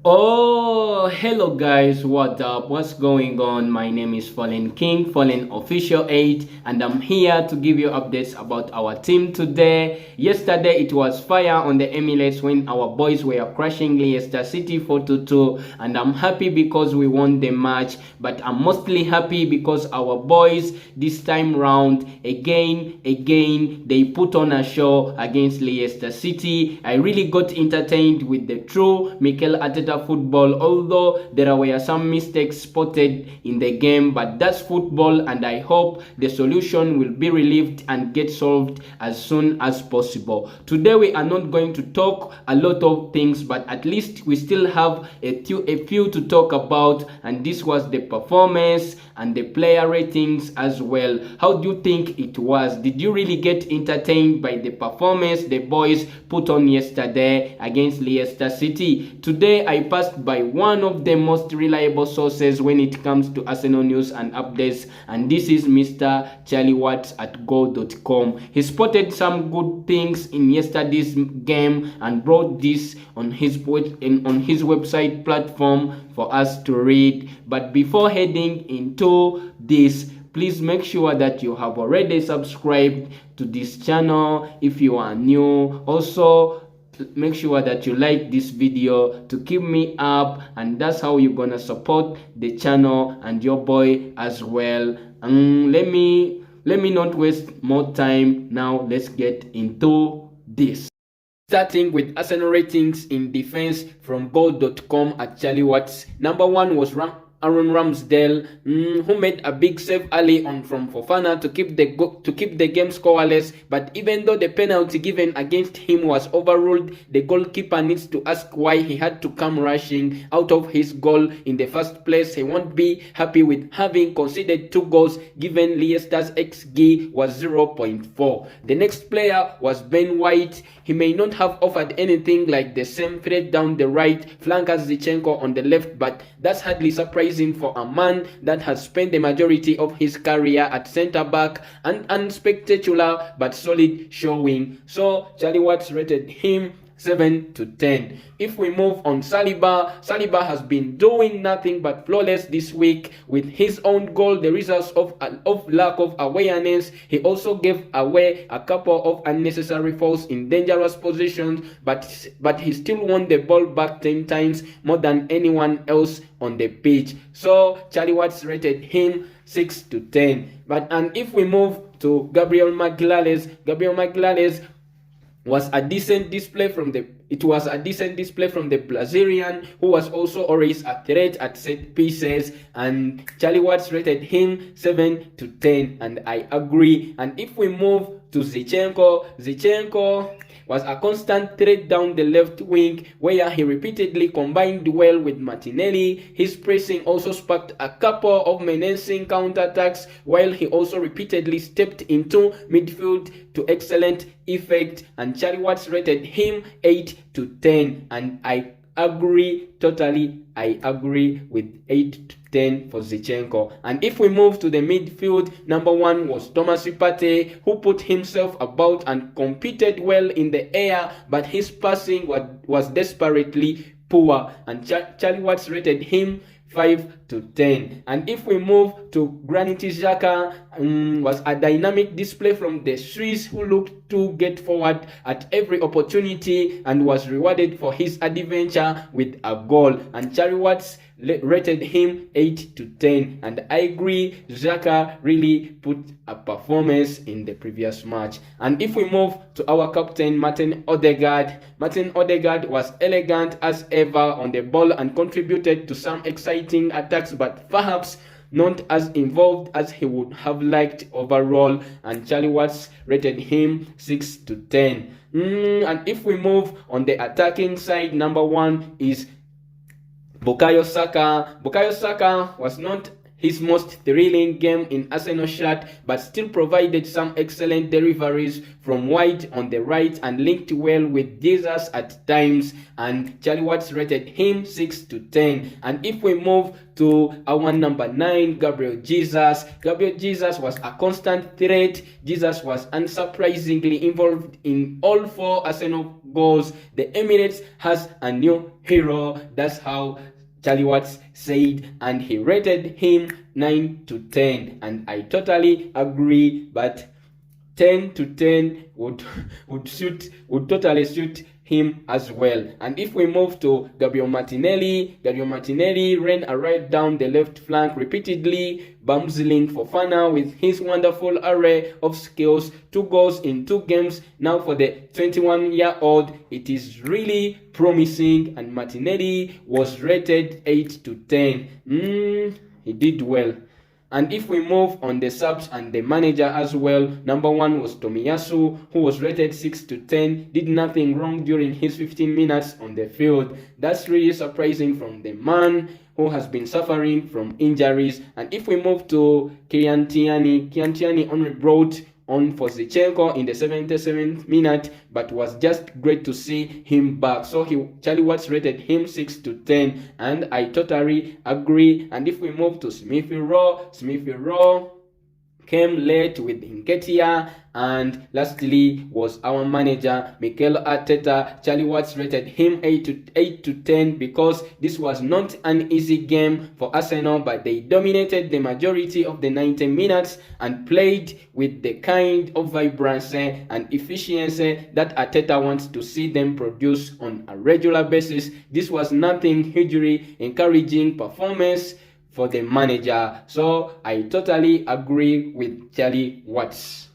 Oh, hello guys, what up? What's going on? My name is Fallen King, Fallen Official 8, and I'm here to give you updates about our team today. Yesterday it was fire on the Emirates when our boys were crushing Leicester City 4-2, and I'm happy because we won the match, but I'm mostly happy because our boys this time round again they put on a show against Leicester City. I really got entertained with the true Mikel Arteta football, although there were some mistakes spotted in the game, but that's football, and I hope the solution will be relieved and get solved as soon as possible. Today we are not going to talk a lot of things, but at least we still have a few to talk about, and this was the performance and the player ratings as well. How do you think it was? Did you really get entertained by the performance the boys put on yesterday against Leicester City? Today I passed by one of the most reliable sources when it comes to Arsenal news and updates, and this is Mr. Charlie Watts at goal.com. He spotted some good things in yesterday's game and brought this on his website platform for us to read. But before heading into this, please make sure that you have already subscribed to this channel if you are new. Also, make sure that you like this video to keep me up, and that's how you're gonna support the channel and your boy as well. And let me not waste more time. Now let's get into this. Starting with Arsenal ratings in defense from goal.com at Charlie Watts. Number 1 was Aaron Ramsdale, who made a big save early on from Fofana to keep the game scoreless. But even though the penalty given against him was overruled, the goalkeeper needs to ask why he had to come rushing out of his goal in the first place. He won't be happy with having conceded 2 goals given Leicester's XG was 0.4. The next player was Ben White. He may not have offered anything like the same threat down the right flank as Zinchenko on the left, but that's hardly surprising for a man that has spent the majority of his career at centre-back, and unspectacular but solid showing. So Charlie Watts rated him 7-10. If we move on Saliba has been doing nothing but flawless this week with his own goal, the results of lack of awareness. He also gave away a couple of unnecessary fouls in dangerous positions, but he still won the ball back 10 times more than anyone else on the pitch. So Charlie Watts rated him 6-10. And if we move to Gabriel Magalhaes was a decent display from the Brazilian, who was also always a threat at set pieces, and Charlie Watts rated him 7-10, and I agree. And if we move to Zinchenko was a constant threat down the left wing, where he repeatedly combined well with Martinelli. His pressing also sparked a couple of menacing counterattacks, while he also repeatedly stepped into midfield to excellent effect, and Charlie Watts rated him 8-10, and I agree totally. I agree with 8-10 for Zinchenko. And if we move to the midfield, number 1 was Thomas Partey, who put himself about and competed well in the air, but his passing was desperately poor, and Charlie Watts rated him 5-10. And if we move to Granit Xhaka, was a dynamic display from the Swiss, who looked to get forward at every opportunity and was rewarded for his adventure with a goal, and Charlie Watts rated him 8-10, and I agree, Xhaka really put a performance in the previous match. And if we move to our captain Martin Odegaard was elegant as ever on the ball and contributed to some exciting attacks, but perhaps not as involved as he would have liked overall, and Charlie Watts rated him 6-10. And if we move on the attacking side, number 1 is Bukayo Saka. Bukayo Saka was not his most thrilling game in Arsenal shirt, but still provided some excellent deliveries from wide on the right and linked well with Jesus at times, and Charlie Watts rated him 6 to 10. And if we move to our number 9, Gabriel Jesus was a constant threat. Jesus was unsurprisingly involved in all 4 Arsenal goals. The Emirates has a new hero. That's how Charlie Watts said, and he rated him 9 to 10, and I totally agree, but 10 to 10 would totally suit him as well. And if we move to Gabriel Martinelli ran a right down the left flank repeatedly, bamboozling Fofana with his wonderful array of skills. 2 goals in 2 games now for the 21-year-old. It is really promising, and Martinelli was rated 8 to 10. He did well. And if we move on the subs and the manager as well, number 1 was Tomiyasu, who was rated 6 to 10, did nothing wrong during his 15 minutes on the field. That's really surprising from the man who has been suffering from injuries. And if we move to Kylian Tierney only brought on for Zinchenko in the 77th minute, but was just great to see him back. So Charlie Watts rated him 6 to 10, and I totally agree. And if we move to Smithy Rowe came late with Nketiah, and lastly was our manager Mikel Arteta. Charlie Watts rated him 8 to 10 because this was not an easy game for Arsenal, but they dominated the majority of the 90 minutes and played with the kind of vibrancy and efficiency that Arteta wants to see them produce on a regular basis. This was nothing hugely encouraging performance for the manager. So I totally agree with Charlie Watts.